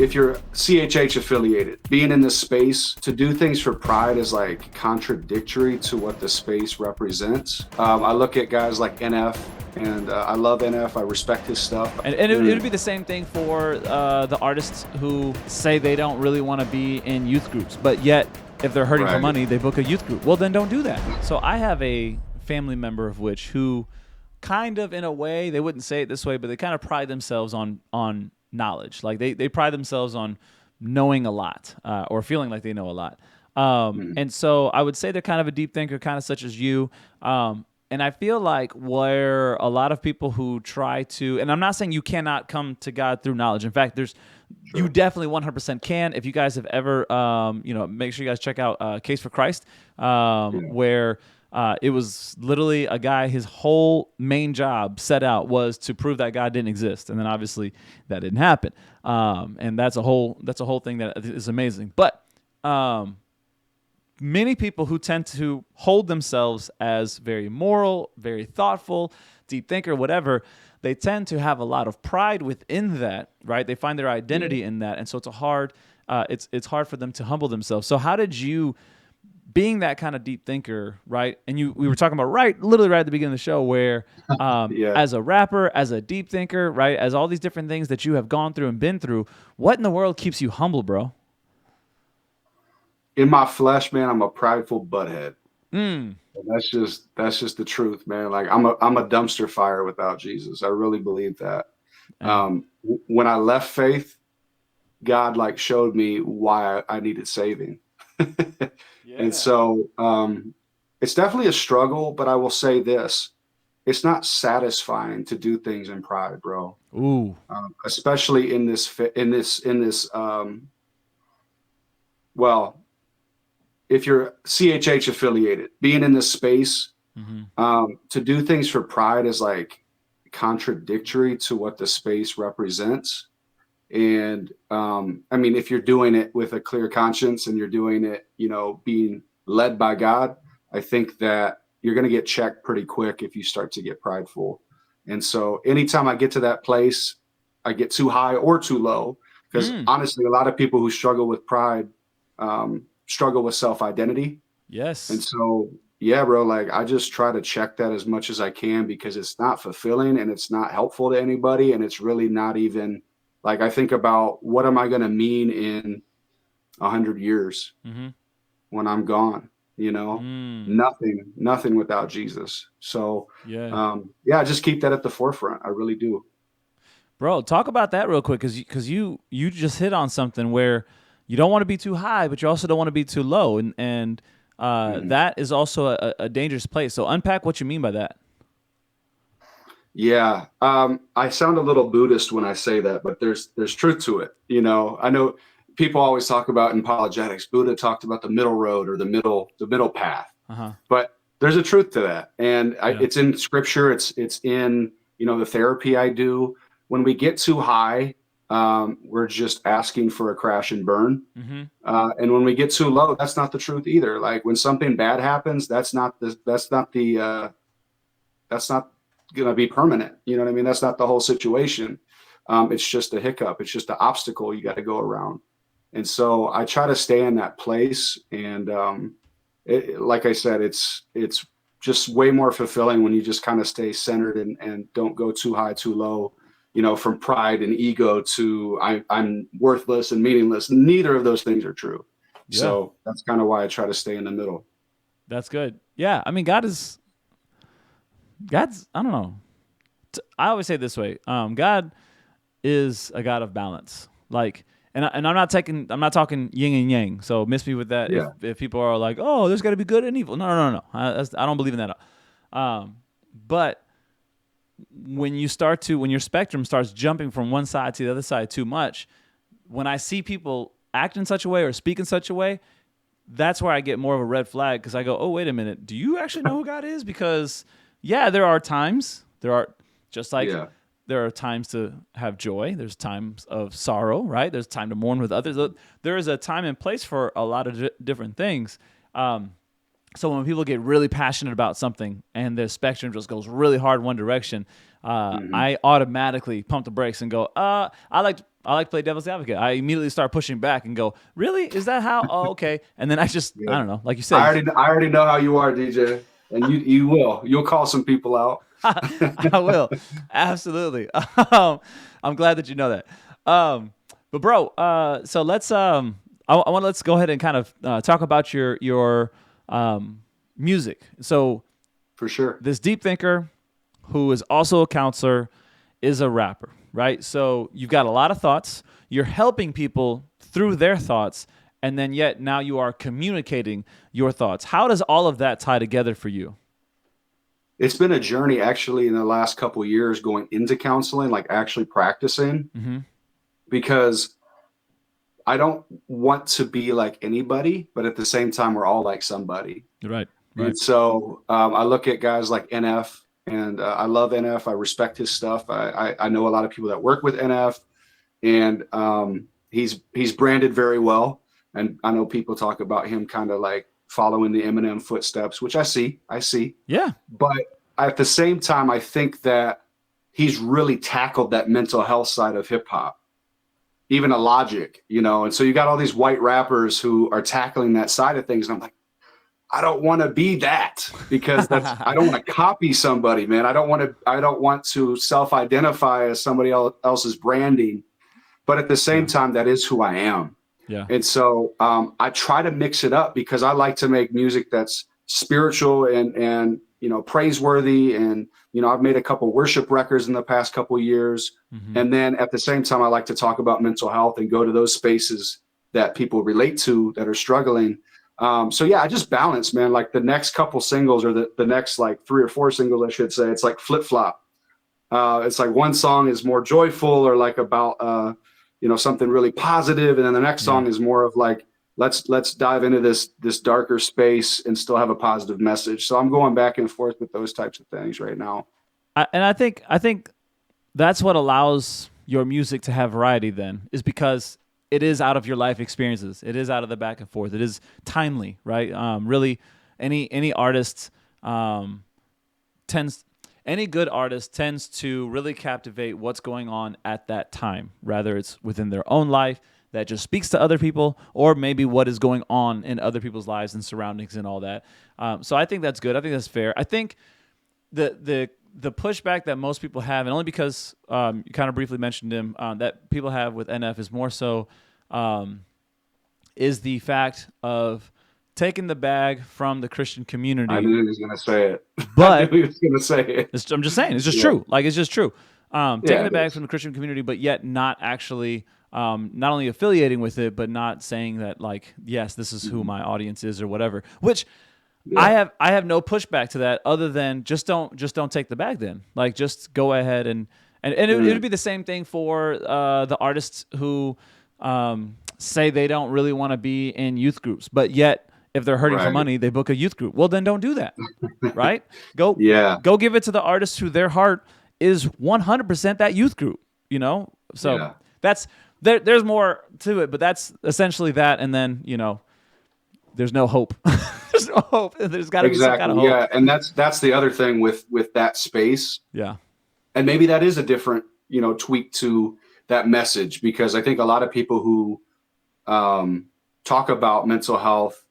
if you're CHH affiliated, being in this space, to do things for pride is like contradictory to what the space represents. I look at guys like NF, and I love NF. I respect his stuff. And it would be the same thing for the artists who say they don't really want to be in youth groups, but yet if they're hurting for money, they book a youth group. Well, then don't do that. So I have a family member of which who kind of, in a way, they wouldn't say it this way, but they kind of pride themselves on knowledge. Like they pride themselves on knowing a lot or feeling like they know a lot. And so I would say they're kind of a deep thinker, kind of such as you. And I feel like where a lot of people who try to, and I'm not saying you cannot come to God through knowledge. In fact, you definitely 100% can. If you guys have ever, make sure you guys check out Case for Christ, where it was literally a guy, his whole main job set out was to prove that God didn't exist. And then obviously that didn't happen. And that's a whole thing that is amazing. But many people who tend to hold themselves as very moral, very thoughtful, deep thinker, whatever, they tend to have a lot of pride within that, right? They find their identity in that. And so it's hard for them to humble themselves. So how did you, being that kind of deep thinker, right? And we were talking about literally right at the beginning of the show where as a rapper, as a deep thinker, right? As all these different things that you have gone through and been through, what in the world keeps you humble, bro? In my flesh, man, I'm a prideful butthead. And that's just the truth, man. Like I'm a dumpster fire without Jesus. I really believe that. When I left faith, God like showed me why I needed saving. And so it's definitely a struggle, but I will say this: it's not satisfying to do things in pride, bro. Ooh. Especially in this. Well, if you're CHH affiliated, being in this space, to do things for pride is like contradictory to what the space represents. And I mean, if you're doing it with a clear conscience and you're doing it, being led by God, I think that you're going to get checked pretty quick if you start to get prideful. And so anytime I get to that place, I get too high or too low, because honestly, a lot of people who struggle with pride struggle with self-identity. Yes. And so, yeah, bro, like I just try to check that as much as I can, because it's not fulfilling and it's not helpful to anybody. And it's really not even like, I think about what am I going to mean in 100 years when I'm gone, nothing without Jesus. So, I just keep that at the forefront. I really do. Bro, talk about that real quick. Cause you just hit on something where you don't want to be too high, but you also don't want to be too low. And that is also a dangerous place. So unpack what you mean by that. Yeah. I sound a little Buddhist when I say that, but there's truth to it. I know people always talk about in apologetics, Buddha talked about the middle road or the middle path, but there's a truth to that. And it's in scripture. It's in, the therapy I do. When we get too high, we're just asking for a crash and burn. And when we get too low, that's not the truth either. Like when something bad happens, that's not going to be permanent. You know what I mean? That's not the whole situation. It's just a hiccup. It's just an obstacle you got to go around. And so I try to stay in that place. And like I said, it's just way more fulfilling when you just kind of stay centered and don't go too high, too low, from pride and ego to I'm worthless and meaningless. Neither of those things are true. Yeah. So that's kind of why I try to stay in the middle. That's good. Yeah. I mean, God's, I don't know. I always say it this way. God is a God of balance. Like, and I'm not talking yin and yang. So miss me with that. Yeah. If people are like, oh, there's got to be good and evil. No. I don't believe in that. But when your spectrum starts jumping from one side to the other side too much, when I see people act in such a way or speak in such a way, that's where I get more of a red flag, because I go, oh, wait a minute. Do you actually know who God is? Because there are times. There are times to have joy. There's times of sorrow, right? There's time to mourn with others. There is a time and place for a lot of different things. So when people get really passionate about something and the spectrum just goes really hard one direction, I automatically pump the brakes and go, I like to play devil's advocate. I immediately start pushing back and go, really? Is that how? Oh, okay. And then I Yeah. don't know, like you I said, already know how you are, DJ, and you'll call some people out. I will. Absolutely. I'm glad that you know that. But bro, so let's go ahead and kind of talk about your music. So For sure. this deep thinker who is also a counselor is a rapper, right? So you've got a lot of thoughts. You're helping people through their thoughts, and then yet now you are communicating your thoughts. How does all of that tie together for you? It's been a journey actually in the last couple of years going into counseling, like actually practicing, because I don't want to be like anybody, but at the same time, we're all like somebody. Right. And so I look at guys like NF, and I love NF. I respect his stuff. I know a lot of people that work with NF, and he's branded very well. And I know people talk about him kind of like following the Eminem footsteps, which I see. Yeah. But at the same time, I think that he's really tackled that mental health side of hip hop, even a Logic, and so you got all these white rappers who are tackling that side of things. And I'm like, I don't want to be that, because I don't want to copy somebody, man. I don't want to self-identify as somebody else's branding, but at the same time, that is who I am. Yeah. And so I try to mix it up because I like to make music that's spiritual and praiseworthy. And I've made a couple worship records in the past couple of years. And then at the same time, I like to talk about mental health and go to those spaces that people relate to that are struggling. So yeah, I just balance, man. Like the next couple singles, or the next like 3 or 4 singles, I should say, it's like flip flop. It's like one song is more joyful or like about something really positive, and then the next song is more of like let's dive into this darker space and still have a positive message. So I'm going back and forth with those types of things right now. I think that's what allows your music to have variety. Then is because it is out of your life experiences. It is out of the back and forth. It is timely, right? Really, any artist any good artist tends to really captivate what's going on at that time, rather it's within their own life that just speaks to other people, or maybe what is going on in other people's lives and surroundings and all that. So I think that's good. I think that's fair. I think the pushback that most people have, and only because you kind of briefly mentioned him, that people have with NF is more so is the fact of taking the bag from the Christian community. I knew he was going to say it. But I knew he was going to say it. I'm just saying, it's just true. Like, it's just true. Taking the bag from the Christian community, but yet not actually, not only affiliating with it, but not saying that, like, yes, this is who my audience is or whatever. Which I have no pushback to that, other than just don't take the bag. Then, like, just go ahead and it would be the same thing for the artists who say they don't really want to be in youth groups, but yet, if they're hurting for money, they book a youth group. Well, then don't do that, right? Go give it to the artists who their heart is 100% that youth group, So that's there's more to it, but that's essentially that. And then there's no hope. There's no hope. There's got to be some kind of hope. Yeah, and that's the other thing with that space. Yeah, and maybe that is a different tweak to that message, because I think a lot of people who talk about mental health,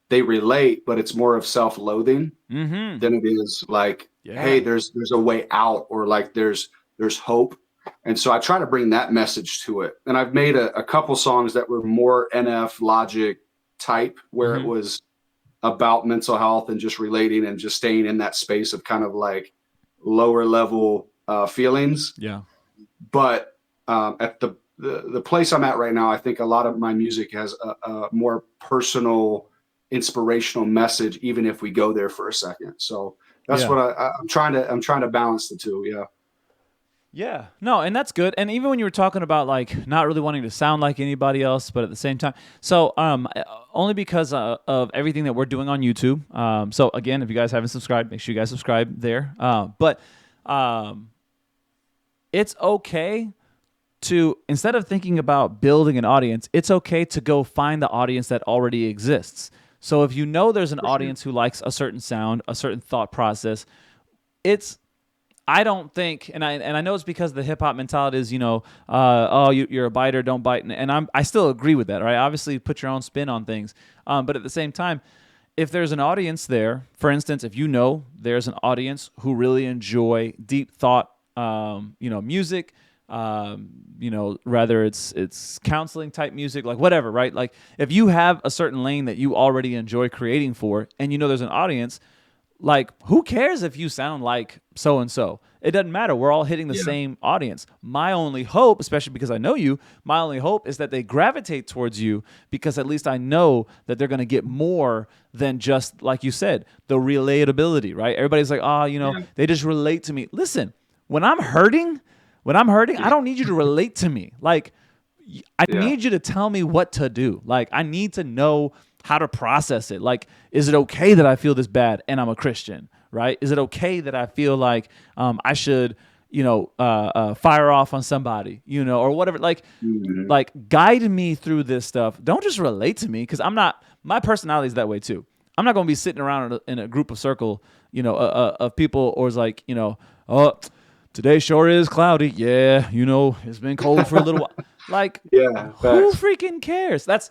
they relate, but it's more of self-loathing than it is like, hey, there's a way out, or like there's hope. And so I try to bring that message to it. And I've made a couple songs that were more NF Logic type, where it was about mental health and just relating and just staying in that space of kind of like lower level feelings. Yeah. But at the place I'm at right now, I think a lot of my music has a more personal, inspirational message, even if we go there for a second. So that's what I'm trying to balance the two. Yeah, no, and that's good. And even when you were talking about like not really wanting to sound like anybody else, but at the same time, so only because of everything that we're doing on YouTube. So again, if you guys haven't subscribed, make sure you guys subscribe there. But it's okay to, instead of thinking about building an audience, it's okay to go find the audience that already exists. So if you know there's an audience who likes a certain sound, a certain thought process, I don't think, and I know it's because the hip hop mentality is, you're a biter, don't bite, and I still agree with that, right? Obviously, put your own spin on things, but at the same time, if there's an audience there, for instance, if you know there's an audience who really enjoy deep thought, music, rather it's counseling type music, like whatever, right? Like if you have a certain lane that you already enjoy creating for, and you know there's an audience. Like, who cares if you sound like so-and-so? It doesn't matter. We're all hitting the same audience. My only hope, especially because I know you, my only hope is that they gravitate towards you because at least I know that they're going to get more than just, like you said, the relatability, right? Everybody's like, they just relate to me. Listen, when I'm hurting, I don't need you to relate to me. Like, I need you to tell me what to do. Like, I need to know how to process it. Like, is it okay that I feel this bad and I'm a Christian, right? Is it okay that I feel like I should, fire off on somebody, or whatever? Like, like guide me through this stuff. Don't just relate to me, because my personality is that way too. I'm not going to be sitting around in a group of circle, of people, or it's like, oh, today sure is cloudy. Yeah, it's been cold for a little while. Like, who freaking cares? That's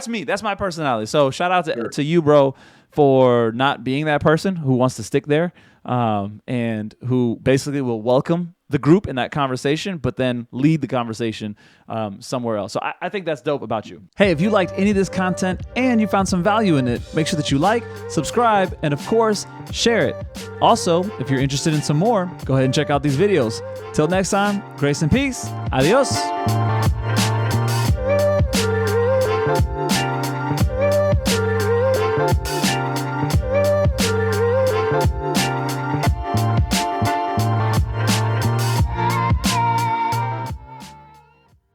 me. That's my personality. So shout out to you, bro, for not being that person who wants to stick there, and who basically will welcome the group in that conversation, but then lead the conversation somewhere else. So I think that's dope about you. Hey, if you liked any of this content and you found some value in it, make sure that you like, subscribe, and of course, share it. Also, if you're interested in some more, go ahead and check out these videos. Till next time, grace and peace. Adios.